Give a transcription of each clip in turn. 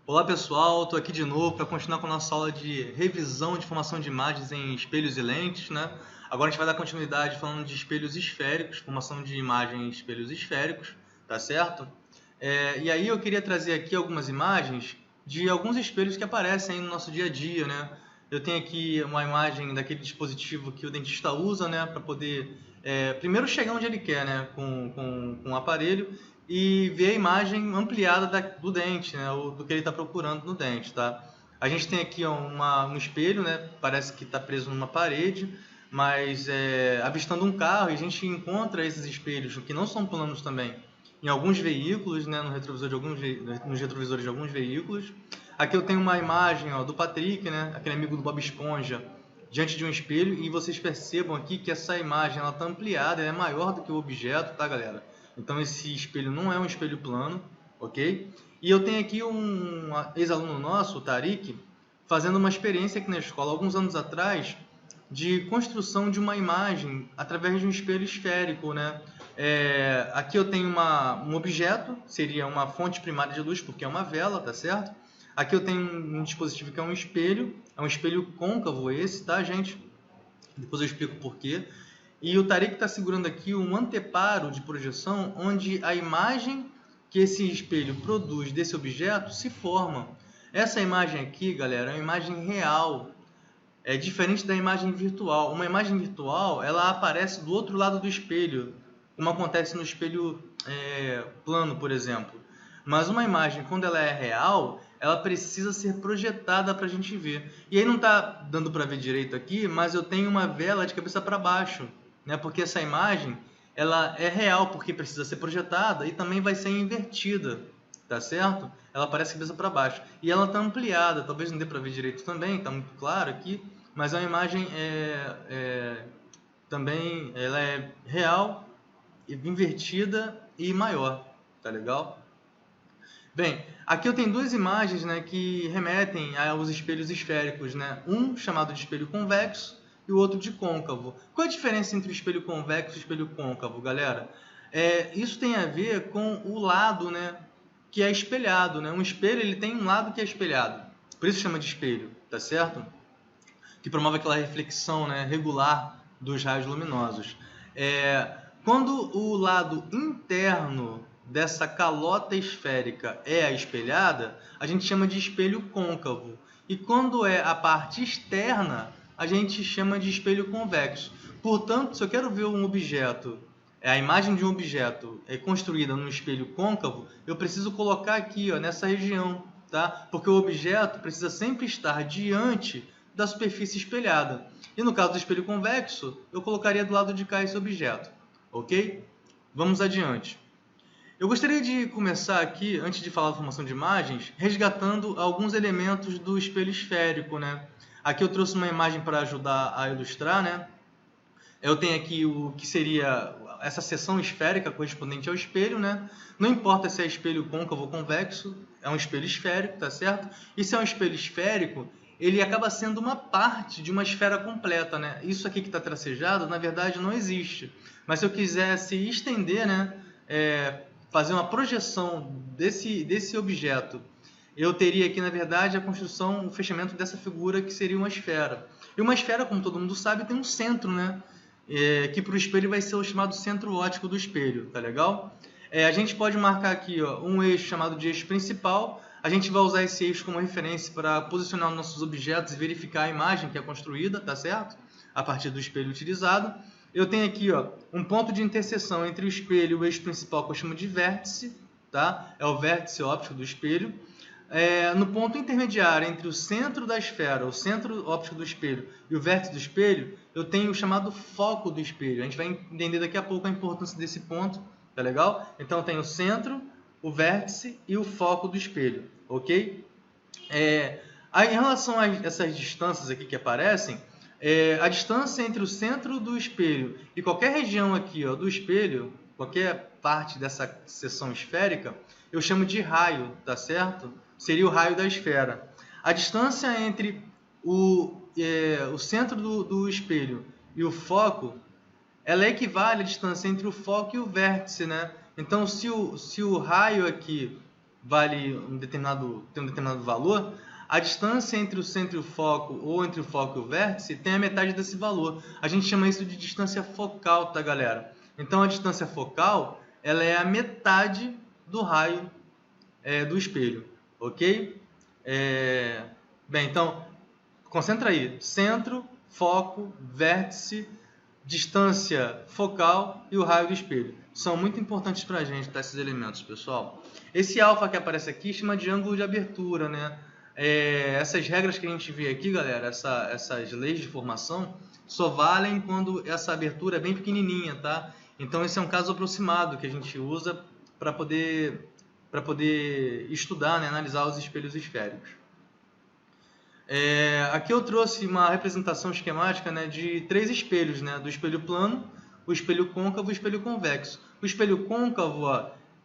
Olá pessoal, estou aqui de novo para continuar com a nossa aula de revisão de formação de imagens em espelhos e lentes, né? Agora a gente vai dar continuidade falando de espelhos esféricos, formação de imagens em espelhos esféricos, tá certo? E aí eu queria trazer aqui algumas imagens de alguns espelhos que aparecem aí no nosso dia a dia, né? Eu tenho aqui uma imagem daquele dispositivo que o dentista usa, né, para poder primeiro chegar onde ele quer, né, com o aparelho e ver a imagem ampliada do dente, né, ou do que ele está procurando no dente, tá? A gente tem aqui um espelho, né, parece que está preso numa parede, mas avistando um carro, e a gente encontra esses espelhos, que não são planos também, em alguns veículos, né, nos retrovisores de alguns veículos. Aqui eu tenho uma imagem, ó, do Patrick, né, aquele amigo do Bob Esponja, diante de um espelho, e vocês percebam aqui que essa imagem ela está ampliada, ela é maior do que o objeto, tá, galera? Então esse espelho não é um espelho plano, ok? E eu tenho aqui um ex-aluno nosso, o Tariq, fazendo uma experiência aqui na escola, alguns anos atrás, de construção de uma imagem através de um espelho esférico, né? Aqui eu tenho um objeto, seria uma fonte primária de luz, porque é uma vela, tá certo? Aqui eu tenho um dispositivo que é um espelho côncavo esse, tá, gente? Depois eu explico por quê. E o Tariq está segurando aqui um anteparo de projeção, onde a imagem que esse espelho produz desse objeto se forma. Essa imagem aqui, galera, é uma imagem real, é diferente da imagem virtual. Uma imagem virtual, ela aparece do outro lado do espelho, como acontece no espelho plano, por exemplo. Mas uma imagem, quando ela é real, ela precisa ser projetada para a gente ver. E aí não está dando para ver direito aqui, mas eu tenho uma vela de cabeça para baixo, né? Porque essa imagem ela é real, porque precisa ser projetada e também vai ser invertida, tá certo? Ela aparece cabeça para baixo. E ela está ampliada, talvez não dê para ver direito também, está muito claro aqui, mas a imagem também ela é real, invertida e maior, tá legal? Bem, aqui eu tenho duas imagens, né, que remetem aos espelhos esféricos, né? Um chamado de espelho convexo e o outro de côncavo. Qual a diferença entre o espelho convexo e o espelho côncavo, galera? Isso tem a ver com o lado, né, que é espelhado, né? Um espelho ele tem um lado que é espelhado, por isso chama de espelho, tá certo? Que promove aquela reflexão, né, regular dos raios luminosos. Quando o lado interno dessa calota esférica é a espelhada, a gente chama de espelho côncavo. E quando é a parte externa, a gente chama de espelho convexo. Portanto, se eu quero ver um objeto, a imagem de um objeto é construída num espelho côncavo, eu preciso colocar aqui, ó, nessa região, tá? Porque o objeto precisa sempre estar diante da superfície espelhada. E no caso do espelho convexo, eu colocaria do lado de cá esse objeto, ok? Vamos adiante. Eu gostaria de começar aqui, antes de falar da formação de imagens, resgatando alguns elementos do espelho esférico, né? Aqui eu trouxe uma imagem para ajudar a ilustrar, né? Eu tenho aqui o que seria essa seção esférica correspondente ao espelho, né? Não importa se é espelho côncavo ou convexo, é um espelho esférico, tá certo? E se é um espelho esférico, ele acaba sendo uma parte de uma esfera completa, né? Isso aqui que está tracejado, na verdade, não existe. Mas se eu quisesse estender, né, fazer uma projeção desse objeto, eu teria aqui, na verdade, a construção, o fechamento dessa figura que seria uma esfera. E uma esfera, como todo mundo sabe, tem um centro, né? Que para o espelho vai ser o chamado centro óptico do espelho, tá legal? A gente pode marcar aqui, ó, um eixo chamado de eixo principal. A gente vai usar esse eixo como referência para posicionar os nossos objetos e verificar a imagem que é construída, tá certo? A partir do espelho utilizado. Eu tenho aqui, ó, um ponto de interseção entre o espelho e o eixo principal que eu chamo de vértice, tá? É o vértice óptico do espelho. No ponto intermediário entre o centro da esfera, o centro óptico do espelho e o vértice do espelho, eu tenho o chamado foco do espelho. A gente vai entender daqui a pouco a importância desse ponto, tá legal? Então eu tenho o centro, o vértice e o foco do espelho, ok? Em relação a essas distâncias aqui que aparecem, a distância entre o centro do espelho e qualquer região aqui, ó, do espelho, qualquer parte dessa seção esférica, eu chamo de raio, tá certo? Seria o raio da esfera. A distância entre o centro do espelho e o foco, ela equivale à distância entre o foco e o vértice, né? Então, se o raio aqui vale tem um determinado valor, a distância entre o centro e o foco, ou entre o foco e o vértice, tem a metade desse valor. A gente chama isso de distância focal, tá, galera? Então, a distância focal, ela é a metade do raio do espelho, ok? Bem, então, concentra aí. Centro, foco, vértice, distância focal e o raio do espelho. São muito importantes para a gente, tá, esses elementos, pessoal. Esse alfa que aparece aqui chama de ângulo de abertura, né? Essas regras que a gente vê aqui, galera, essas leis de formação, só valem quando essa abertura é bem pequenininha, tá? Então, esse é um caso aproximado que a gente usa para poder estudar, né, analisar os espelhos esféricos. Aqui eu trouxe uma representação esquemática, né, de 3 espelhos, né, do espelho plano, o espelho côncavo e o espelho convexo. O espelho côncavo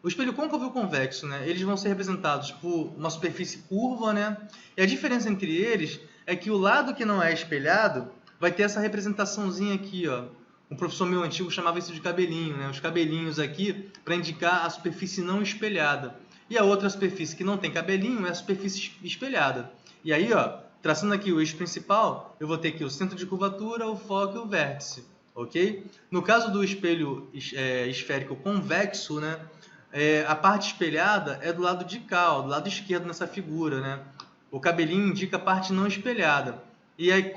e o convexo, né, eles vão ser representados por uma superfície curva, né, e a diferença entre eles é que o lado que não é espelhado vai ter essa representaçãozinha aqui, ó. Um professor meu antigo chamava isso de cabelinho, né, os cabelinhos aqui para indicar a superfície não espelhada. E a outra superfície que não tem cabelinho é a superfície espelhada. E aí, ó, traçando aqui o eixo principal, eu vou ter aqui o centro de curvatura, o foco e o vértice, ok? No caso do espelho esférico convexo, né, a parte espelhada é do lado de cá, ó, do lado esquerdo nessa figura, né? O cabelinho indica a parte não espelhada. E aí,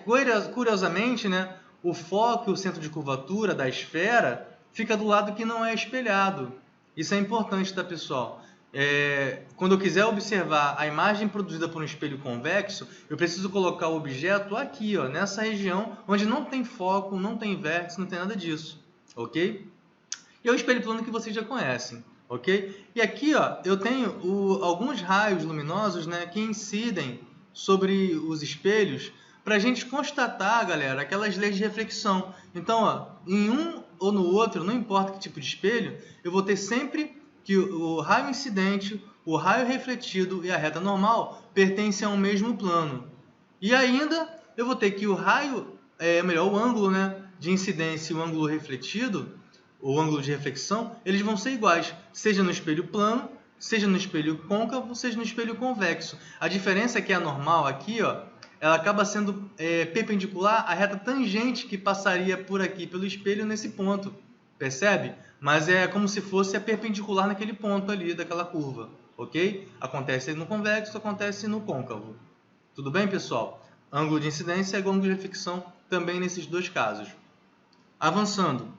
curiosamente, né, o foco e o centro de curvatura da esfera fica do lado que não é espelhado. Isso é importante, tá, pessoal? Quando eu quiser observar a imagem produzida por um espelho convexo, eu preciso colocar o objeto aqui, ó, nessa região onde não tem foco, não tem vértice, não tem nada disso, ok? E é o espelho plano que vocês já conhecem, ok? E aqui, ó, eu tenho alguns raios luminosos, né, que incidem sobre os espelhos para a gente constatar, galera, aquelas leis de reflexão. Então, ó, em um ou no outro, não importa que tipo de espelho, eu vou ter sempre que o raio incidente, o raio refletido e a reta normal pertencem ao mesmo plano. E ainda eu vou ter que o raio, o ângulo, né, de incidência e o ângulo refletido, o ângulo de reflexão, eles vão ser iguais, seja no espelho plano, seja no espelho côncavo, seja no espelho convexo. A diferença é que a normal aqui, ó, ela acaba sendo perpendicular à reta tangente que passaria por aqui pelo espelho nesse ponto. Percebe? Mas é como se fosse a perpendicular naquele ponto ali daquela curva, ok? Acontece no convexo, acontece no côncavo. Tudo bem, pessoal? Ângulo de incidência e ângulo de reflexão também nesses dois casos. Avançando.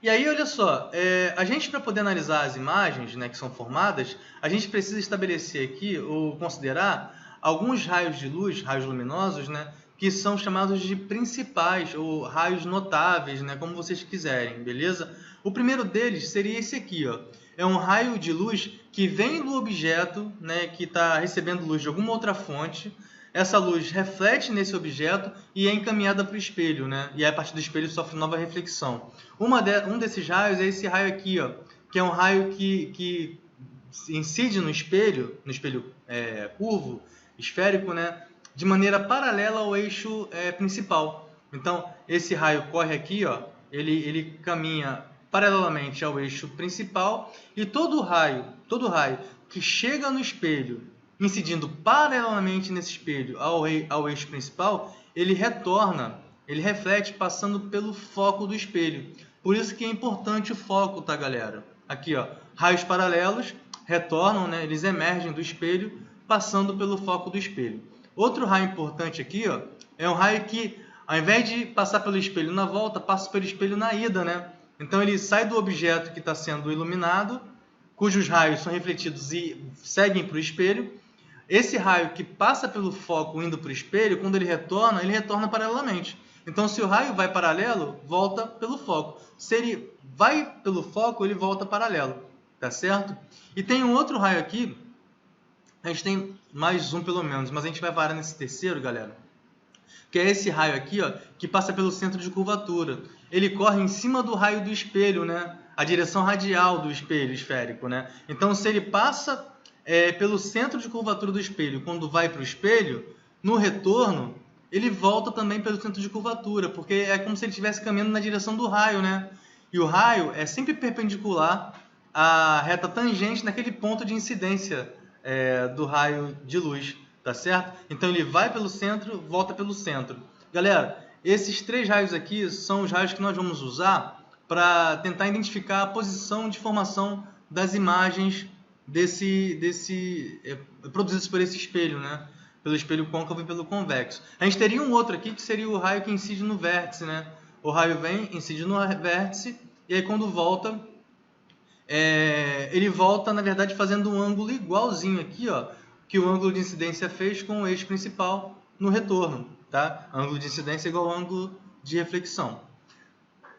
E aí, olha só, a gente, para poder analisar as imagens, né, que são formadas, a gente precisa estabelecer aqui, ou considerar, alguns raios de luz, raios luminosos, né, que são chamados de principais, ou raios notáveis, né, como vocês quiserem, beleza? O primeiro deles seria esse aqui, ó. É um raio de luz que vem do objeto, né, que está recebendo luz de alguma outra fonte. Essa luz reflete nesse objeto e é encaminhada para o espelho, né? E a partir do espelho sofre nova reflexão. Um desses raios é esse raio aqui, ó, que é um raio que incide no espelho curvo, esférico, né, de maneira paralela ao eixo principal. Então, esse raio corre aqui, ó, ele caminha paralelamente ao eixo principal e todo raio que chega no espelho, incidindo paralelamente nesse espelho ao eixo principal, ele reflete passando pelo foco do espelho. Por isso que é importante o foco, tá, galera? Aqui, ó, raios paralelos retornam, né, eles emergem do espelho, passando pelo foco do espelho. Outro raio importante aqui, ó, é um raio que, ao invés de passar pelo espelho na volta, passa pelo espelho na ida, né? Então, ele sai do objeto que está sendo iluminado, cujos raios são refletidos e seguem para o espelho. Esse raio que passa pelo foco indo para o espelho, quando ele retorna paralelamente. Então, se o raio vai paralelo, volta pelo foco. Se ele vai pelo foco, ele volta paralelo. Tá certo? E tem um outro raio aqui, a gente tem mais um pelo menos, mas a gente vai parar nesse terceiro, galera, que é esse raio aqui, ó, que passa pelo centro de curvatura. Ele corre em cima do raio do espelho, né? A direção radial do espelho esférico, né? Então, se ele passa pelo centro de curvatura do espelho, quando vai para o espelho, no retorno, ele volta também pelo centro de curvatura, porque é como se ele estivesse caminhando na direção do raio, né? E o raio é sempre perpendicular a reta tangente naquele ponto de incidência do raio de luz, tá certo? Então ele vai pelo centro, volta pelo centro. Galera, esses 3 raios aqui são os raios que nós vamos usar para tentar identificar a posição de formação das imagens produzidas por esse espelho, né? Pelo espelho côncavo e pelo convexo. A gente teria um outro aqui que seria o raio que incide no vértice, né? O raio vem, incide no vértice, e aí quando volta, ele volta, na verdade, fazendo um ângulo igualzinho aqui, ó, que o ângulo de incidência fez com o eixo principal no retorno, tá? Ângulo de incidência é igual ao ângulo de reflexão.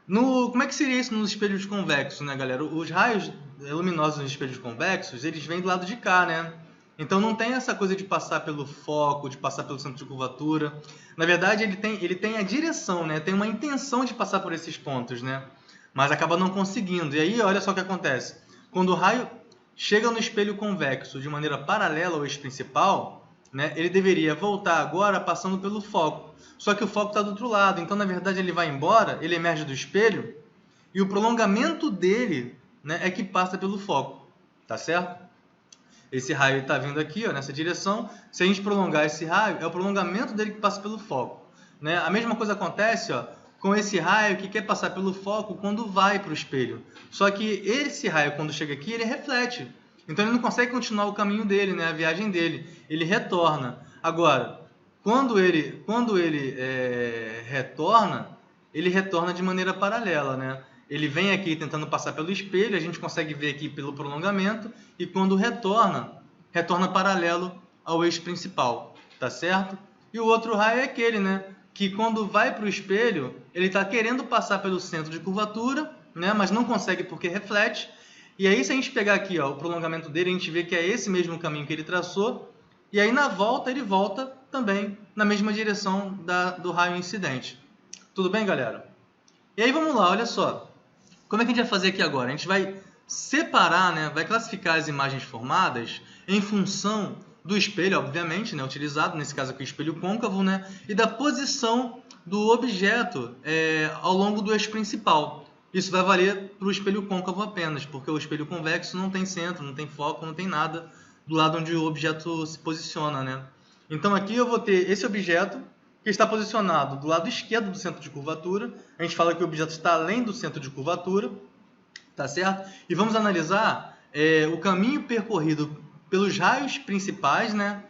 Como é que seria isso nos espelhos convexos, né, galera? Os raios luminosos nos espelhos convexos, eles vêm do lado de cá, né? Então não tem essa coisa de passar pelo foco, de passar pelo centro de curvatura. Na verdade, ele tem a direção, né? Tem uma intenção de passar por esses pontos, né? Mas acaba não conseguindo. E aí, olha só o que acontece. Quando o raio chega no espelho convexo de maneira paralela ao eixo principal, né, ele deveria voltar agora passando pelo foco. Só que o foco está do outro lado, então na verdade ele vai embora, ele emerge do espelho, e o prolongamento dele, né, é que passa pelo foco, tá certo? Esse raio está vindo aqui, ó, nessa direção. Se a gente prolongar esse raio, é o prolongamento dele que passa pelo foco, né? A mesma coisa acontece, ó, com esse raio que quer passar pelo foco quando vai para o espelho. Só que esse raio, quando chega aqui, ele reflete. Então ele não consegue continuar o caminho dele, né, a viagem dele. Ele retorna. Agora, quando ele retorna de maneira paralela, né? Ele vem aqui tentando passar pelo espelho, a gente consegue ver aqui pelo prolongamento, e quando retorna paralelo ao eixo principal, tá certo? E o outro raio é aquele, né? Que quando vai para o espelho, ele está querendo passar pelo centro de curvatura, né? Mas não consegue porque reflete. E aí, se a gente pegar aqui, ó, o prolongamento dele, a gente vê que é esse mesmo caminho que ele traçou. E aí, na volta, ele volta também na mesma direção do raio incidente. Tudo bem, galera? E aí, vamos lá, olha só. Como é que a gente vai fazer aqui agora? A gente vai separar, né? Vai classificar as imagens formadas em função do espelho, obviamente, né, utilizado, nesse caso aqui o espelho côncavo, né, e da posição do objeto ao longo do eixo principal. Isso vai valer para o espelho côncavo apenas, porque o espelho convexo não tem centro, não tem foco, não tem nada do lado onde o objeto se posiciona, né? Então aqui eu vou ter esse objeto que está posicionado do lado esquerdo do centro de curvatura. A gente fala que o objeto está além do centro de curvatura, tá certo? E vamos analisar o caminho percorrido pelos raios principais, né?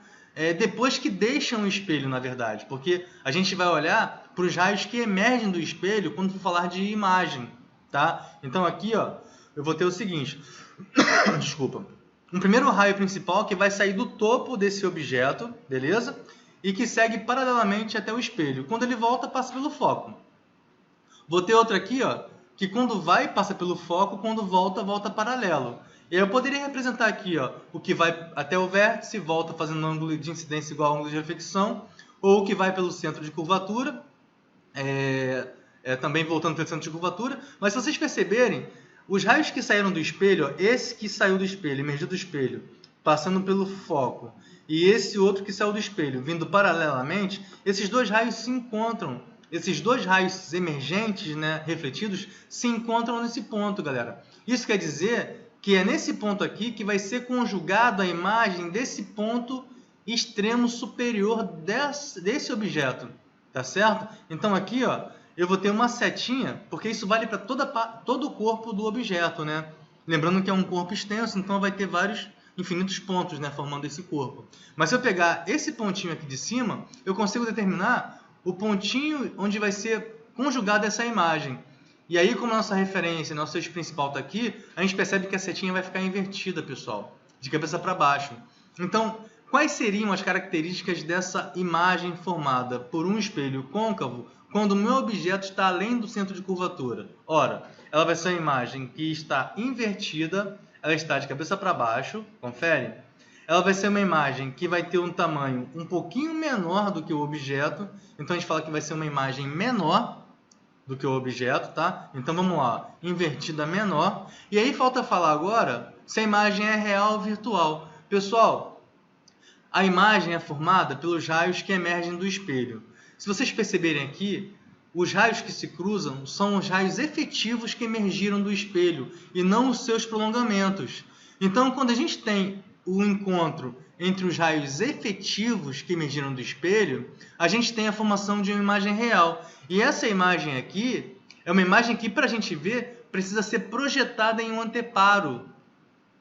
Depois que deixam o espelho, na verdade, porque a gente vai olhar para os raios que emergem do espelho quando for falar de imagem, tá? Então aqui, ó, eu vou ter o seguinte, desculpa, um primeiro raio principal que vai sair do topo desse objeto, beleza? E que segue paralelamente até o espelho. Quando ele volta, passa pelo foco. Vou ter outro aqui, ó, que quando vai, passa pelo foco, quando volta, volta paralelo. E aí eu poderia representar aqui, ó, o que vai até o vértice, volta fazendo um ângulo de incidência igual ao ângulo de reflexão, ou o que vai pelo centro de curvatura, também voltando pelo centro de curvatura. Mas se vocês perceberem, os raios que saíram do espelho, ó, esse que saiu do espelho, emergiu do espelho, passando pelo foco, e esse outro que saiu do espelho, vindo paralelamente, esses dois raios se encontram. Esses dois raios emergentes, né, refletidos, se encontram nesse ponto, galera. Isso quer dizer que é nesse ponto aqui que vai ser conjugado a imagem desse ponto extremo superior desse objeto, tá certo? Então aqui, ó, eu vou ter uma setinha, porque isso vale para todo o corpo do objeto, né? Lembrando que é um corpo extenso, então vai ter vários infinitos pontos, né, formando esse corpo. Mas se eu pegar esse pontinho aqui de cima, eu consigo determinar o pontinho onde vai ser conjugada essa imagem. E aí, como a nossa referência, nosso eixo principal está aqui, a gente percebe que a setinha vai ficar invertida, pessoal, de cabeça para baixo. Então, quais seriam as características dessa imagem formada por um espelho côncavo quando o meu objeto está além do centro de curvatura? Ora, ela vai ser uma imagem que está invertida, ela está de cabeça para baixo, confere? Ela vai ser uma imagem que vai ter um tamanho um pouquinho menor do que o objeto, então a gente fala que vai ser uma imagem menor do que o objeto, tá? Então vamos lá, invertida menor. E aí falta falar agora se a imagem é real ou virtual. Pessoal, a imagem é formada pelos raios que emergem do espelho. Se vocês perceberem aqui, os raios que se cruzam são os raios efetivos que emergiram do espelho e não os seus prolongamentos. Então, quando a gente tem o encontro entre os raios efetivos que emergiram do espelho, a gente tem a formação de uma imagem real. E essa imagem aqui é uma imagem que, para a gente ver, precisa ser projetada em um anteparo,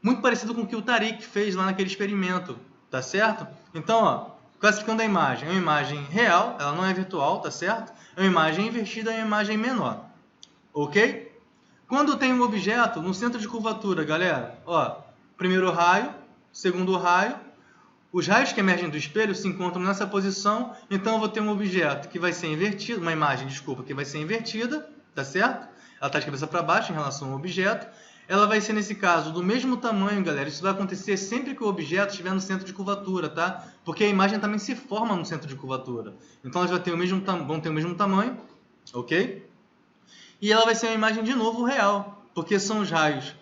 muito parecido com o que o Tariq fez lá naquele experimento, tá certo? Então, ó, classificando a imagem, é uma imagem real, ela não é virtual, tá certo? É uma imagem invertida, é uma imagem menor, ok? Quando tem um objeto no centro de curvatura, galera, ó, primeiro raio, segundo raio, os raios que emergem do espelho se encontram nessa posição, então eu vou ter um objeto que vai ser invertido, uma imagem, desculpa, que vai ser invertida, tá certo? Ela está de cabeça para baixo em relação ao objeto. Ela vai ser, nesse caso, do mesmo tamanho, galera. Isso vai acontecer sempre que o objeto estiver no centro de curvatura, tá? Porque a imagem também se forma no centro de curvatura. Então, elas vão ter o mesmo tamanho, ok? E ela vai ser uma imagem, de novo, real, porque são os raios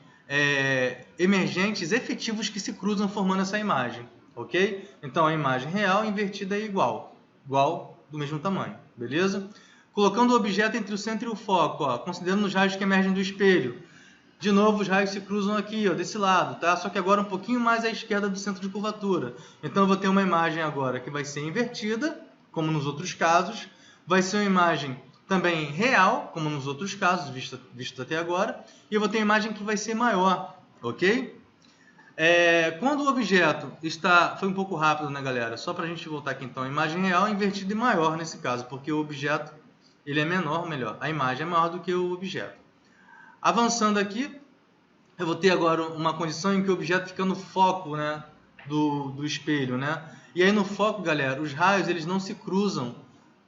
emergentes efetivos que se cruzam formando essa imagem, ok? Então, a imagem real invertida é igual do mesmo tamanho, beleza? Colocando o objeto entre o centro e o foco, ó, considerando os raios que emergem do espelho. De novo, os raios se cruzam aqui, ó, desse lado, tá? Só que agora um pouquinho mais à esquerda do centro de curvatura. Então, eu vou ter uma imagem agora que vai ser invertida, como nos outros casos. Vai ser uma imagem também real, como nos outros casos, visto até agora. E eu vou ter uma imagem que vai ser maior, ok? Quando o objeto está... Foi um pouco rápido, né, galera? Só para a gente voltar aqui, então. A imagem real é invertida e maior nesse caso, porque o objeto ele é menor, melhor. A imagem é maior do que o objeto. Avançando aqui, eu vou ter agora uma condição em que o objeto fica no foco, né, do espelho, né? E aí no foco, galera, os raios eles não se cruzam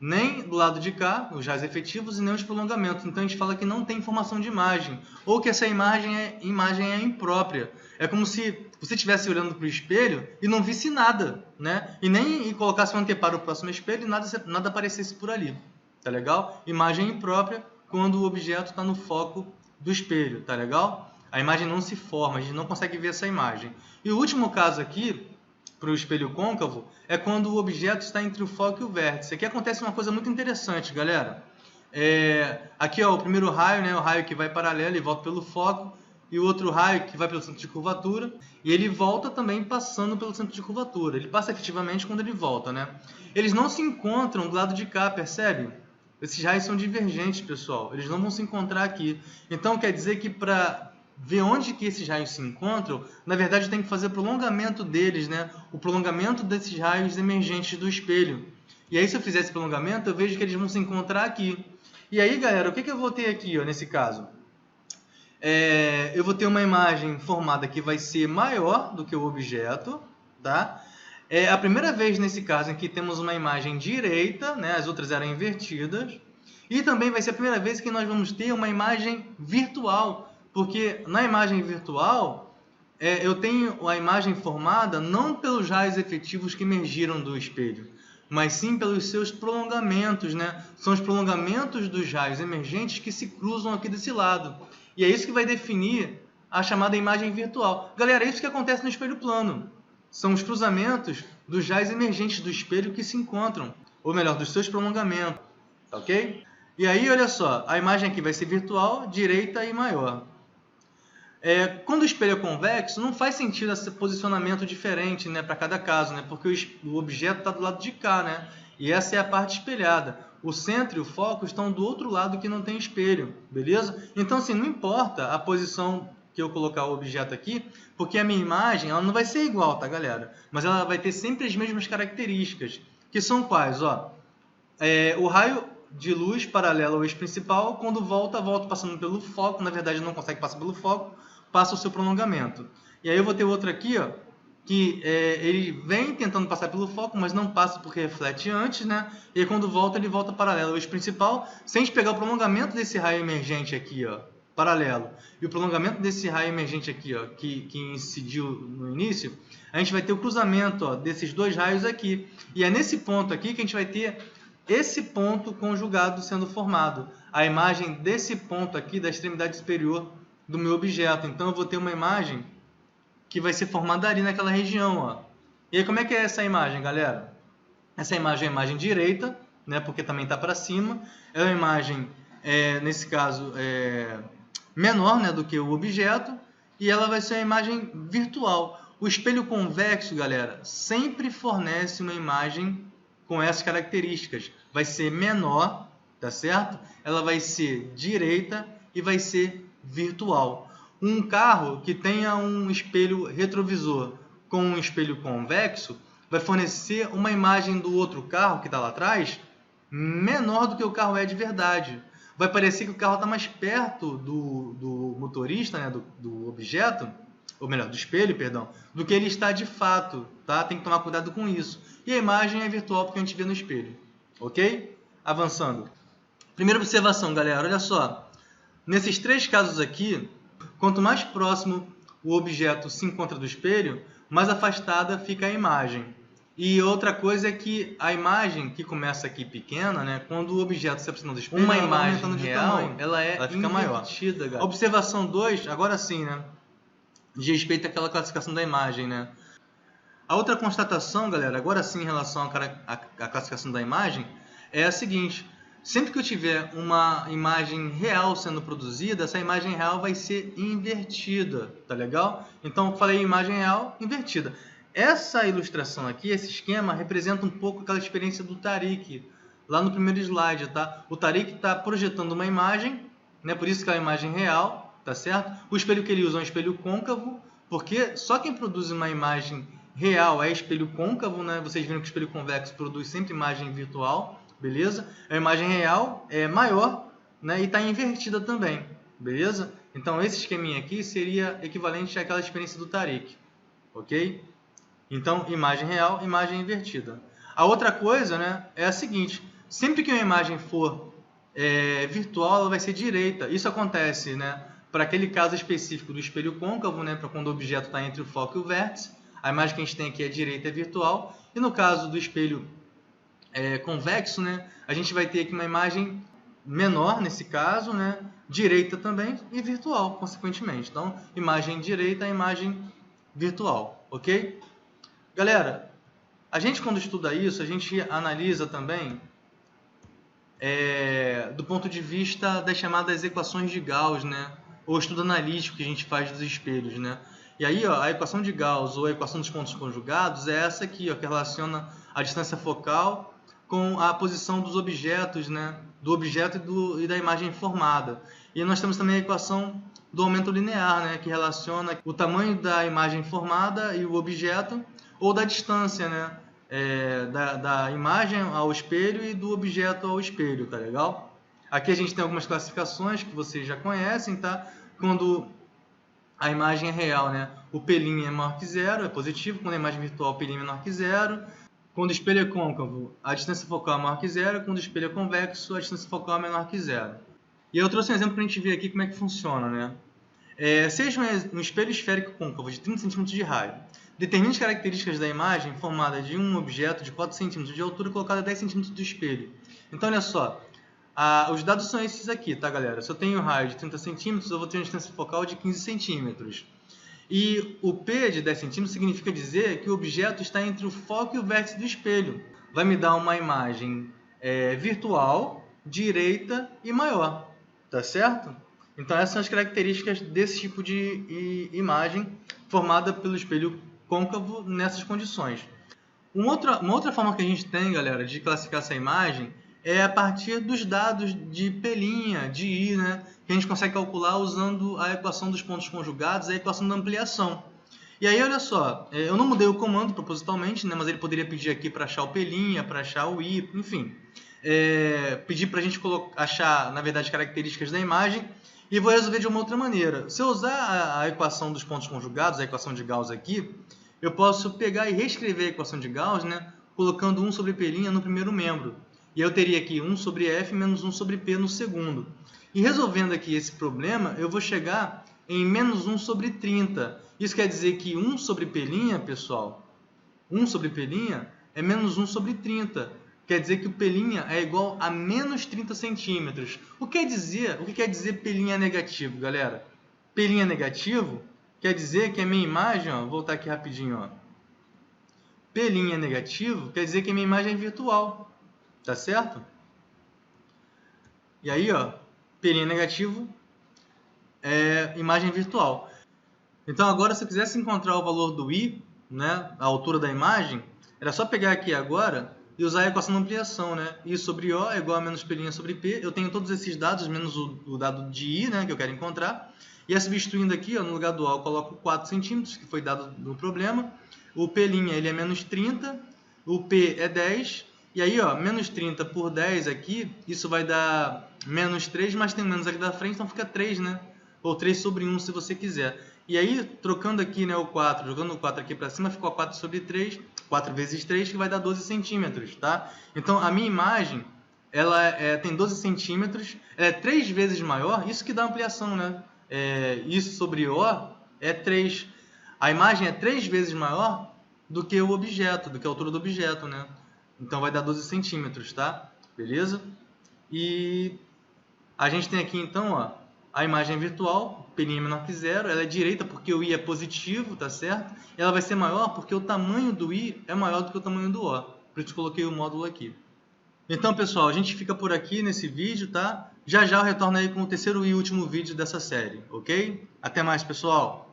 nem do lado de cá, os raios efetivos, e nem os prolongamentos. Então a gente fala que não tem formação de imagem, ou que essa imagem é imprópria. É como se você estivesse olhando para o espelho e não visse nada, né? E nem colocasse um anteparo no próximo espelho e nada aparecesse por ali. Tá legal? Imagem imprópria quando o objeto está no foco do espelho, tá legal? A imagem não se forma, a gente não consegue ver essa imagem. E o último caso aqui, para o espelho côncavo, é quando o objeto está entre o foco e o vértice. Aqui acontece uma coisa muito interessante, galera. Aqui, ó, o primeiro raio, né, o raio que vai paralelo e volta pelo foco, e o outro raio que vai pelo centro de curvatura, e ele volta também passando pelo centro de curvatura. Ele passa efetivamente quando ele volta, né? Eles não se encontram do lado de cá, percebe? Esses raios são divergentes, pessoal. Eles não vão se encontrar aqui. Então, quer dizer que para ver onde que esses raios se encontram, na verdade, tem que fazer prolongamento deles, né? O prolongamento desses raios emergentes do espelho. E aí, se eu fizer esse prolongamento, eu vejo que eles vão se encontrar aqui. E aí, galera, o que eu vou ter aqui, ó, nesse caso? Eu vou ter uma imagem formada que vai ser maior do que o objeto, tá? É a primeira vez nesse caso em que temos uma imagem direita, né? As outras eram invertidas. E também vai ser a primeira vez que nós vamos ter uma imagem virtual, porque na imagem virtual eu tenho a imagem formada não pelos raios efetivos que emergiram do espelho, mas sim pelos seus prolongamentos, né? São os prolongamentos dos raios emergentes que se cruzam aqui desse lado. E é isso que vai definir a chamada imagem virtual. Galera, é isso que acontece no espelho plano. São os cruzamentos dos raios emergentes do espelho que se encontram, ou melhor, dos seus prolongamentos, ok? E aí, olha só, a imagem aqui vai ser virtual, direita e maior. Quando o espelho é convexo, não faz sentido esse posicionamento diferente, né, para cada caso, né, porque o objeto está do lado de cá, né, e essa é a parte espelhada. O centro e o foco estão do outro lado que não tem espelho, beleza? Então, assim, não importa a posição que eu colocar o objeto aqui, porque a minha imagem ela não vai ser igual, tá, galera? Mas ela vai ter sempre as mesmas características, que são quais? Ó, o raio de luz paralelo ao eixo principal, quando volta passando pelo foco, na verdade não consegue passar pelo foco, passa o seu prolongamento. E aí eu vou ter outro aqui, ó, que ele vem tentando passar pelo foco, mas não passa porque reflete antes, né? E aí, quando volta, ele volta paralelo ao eixo principal, sem a gente pegar o prolongamento desse raio emergente aqui, ó, paralelo, e o prolongamento desse raio emergente aqui, ó, que incidiu no início, a gente vai ter o cruzamento, ó, desses dois raios aqui. E é nesse ponto aqui que a gente vai ter esse ponto conjugado sendo formado, a imagem desse ponto aqui da extremidade superior do meu objeto. Então eu vou ter uma imagem que vai ser formada ali naquela região, ó. E aí como é que é essa imagem, galera? Essa imagem é a imagem direita, né, porque também está para cima. É uma imagem, nesse caso, menor, né, do que o objeto, e ela vai ser uma imagem virtual. O espelho convexo, galera, sempre fornece uma imagem com essas características. Vai ser menor, tá certo? Ela vai ser direita e vai ser virtual. Um carro que tenha um espelho retrovisor com um espelho convexo vai fornecer uma imagem do outro carro que está lá atrás menor do que o carro é de verdade. Vai parecer que o carro está mais perto do motorista, né, do objeto, ou melhor, do espelho, perdão, do que ele está de fato, tá? Tem que tomar cuidado com isso. E a imagem é virtual porque a gente vê no espelho, ok? Avançando. Primeira observação, galera, olha só. Nesses 3 casos aqui, quanto mais próximo o objeto se encontra do espelho, mais afastada fica a imagem. E outra coisa é que a imagem que começa aqui pequena, né, quando o objeto se aproxima do espelho, uma imagem de tamanho, ela fica maior. Observação 2, agora sim, né, de respeito àquela classificação da imagem, né. A outra constatação, galera, agora sim em relação à classificação da imagem, é a seguinte: sempre que eu tiver uma imagem real sendo produzida, essa imagem real vai ser invertida, tá legal? Então eu falei imagem real invertida. Essa ilustração aqui, esse esquema, representa um pouco aquela experiência do Tariq, lá no primeiro slide, tá? O Tariq está projetando uma imagem, né? Por isso que é uma imagem real, tá certo? O espelho que ele usa é um espelho côncavo, porque só quem produz uma imagem real é espelho côncavo, né? Vocês viram que o espelho convexo produz sempre imagem virtual, beleza? A imagem real é maior, né? E está invertida também, beleza? Então esse esqueminha aqui seria equivalente àquela experiência do Tariq, ok? Então, imagem real, imagem invertida. A outra coisa, né, é a seguinte: sempre que uma imagem for virtual, ela vai ser direita. Isso acontece, né, para aquele caso específico do espelho côncavo, né, para quando o objeto está entre o foco e o vértice. A imagem que a gente tem aqui é direita, é virtual. E no caso do espelho convexo, né, a gente vai ter aqui uma imagem menor, nesse caso, né, direita também e virtual, consequentemente. Então, imagem direita, imagem virtual, ok? Galera, a gente quando estuda isso, a gente analisa também do ponto de vista das chamadas equações de Gauss, né? Ou estudo analítico que a gente faz dos espelhos, né? E aí, ó, a equação de Gauss ou a equação dos pontos conjugados é essa aqui, ó, que relaciona a distância focal com a posição dos objetos, né? Do objeto e da imagem formada. E nós temos também a equação do aumento linear, né? Que relaciona o tamanho da imagem formada e o objeto, ou da distância, né, da imagem ao espelho e do objeto ao espelho, tá legal? Aqui a gente tem algumas classificações que vocês já conhecem, tá? Quando a imagem é real, né, o pelinho é maior que zero, é positivo. Quando a imagem virtual, o pelinho é menor que zero. Quando o espelho é côncavo, a distância focal é maior que zero. Quando o espelho é convexo, a distância focal é menor que zero. E eu trouxe um exemplo para a gente ver aqui como é que funciona, né? Seja um espelho esférico côncavo de 30 cm de raio, determine as características da imagem formada de um objeto de 4 cm de altura colocado a 10 cm do espelho. Então, olha só, os dados são esses aqui, tá, galera? Se eu tenho um raio de 30 cm, eu vou ter uma distância focal de 15 cm. E o P de 10 cm significa dizer que o objeto está entre o foco e o vértice do espelho. Vai me dar uma imagem virtual, direita e maior, tá certo? Então, essas são as características desse tipo de imagem formada pelo espelho côncavo nessas condições. Uma outra forma que a gente tem, galera, de classificar essa imagem é a partir dos dados de P', de I, né, que a gente consegue calcular usando a equação dos pontos conjugados e a equação da ampliação. E aí, olha só, eu não mudei o comando propositalmente, né, mas ele poderia pedir aqui para achar o P', para achar o I, enfim. Pedir para a gente achar, na verdade, características da imagem. E vou resolver de uma outra maneira. Se eu usar a equação dos pontos conjugados, a equação de Gauss aqui, eu posso pegar e reescrever a equação de Gauss, né, colocando 1 sobre P' no primeiro membro. E eu teria aqui 1 sobre F menos 1 sobre P no segundo. E resolvendo aqui esse problema, eu vou chegar em menos 1 sobre 30. Isso quer dizer que 1 sobre P', pessoal, 1 sobre P' é menos 1 sobre 30. Quer dizer que o P' é igual a menos 30 centímetros. O que quer dizer P' negativo, galera? P' negativo quer dizer que a minha imagem, ó, vou voltar aqui rapidinho, ó. P' negativo quer dizer que a minha imagem é virtual. tá certo? E aí, ó, P' negativo é imagem virtual. Então agora, se eu quisesse encontrar o valor do I, né, a altura da imagem, era só pegar aqui agora e usar a equação de ampliação, né? I sobre O é igual a menos P' sobre P. Eu tenho todos esses dados, menos o dado de I, né, que eu quero encontrar. E substituindo aqui, ó, no lugar do O, eu coloco 4 centímetros, que foi dado no problema. O P' ele é menos 30, o P é 10. E aí, ó, menos 30 por 10 aqui, isso vai dar menos 3, mas tem menos aqui da frente, então fica 3, né? Ou 3 sobre 1, se você quiser. E aí, trocando aqui, né, o 4, jogando o 4 aqui para cima, ficou 4 sobre 3, 4 vezes 3, que vai dar 12 centímetros, tá? Então, a minha imagem, ela tem 12 centímetros, ela é 3 vezes maior, isso que dá ampliação, né? Isso sobre O é 3. A imagem é 3 vezes maior do que o objeto, do que a altura do objeto, né? Então, vai dar 12 centímetros, tá? Beleza? E a gente tem aqui, então, ó, a imagem virtual, P' menor que zero, ela é direita porque o I é positivo, tá certo? E ela vai ser maior porque o tamanho do I é maior do que o tamanho do O. Por isso coloquei o módulo aqui. Então, pessoal, a gente fica por aqui nesse vídeo, tá? Já já eu retorno aí com o terceiro e último vídeo dessa série, ok? Até mais, pessoal!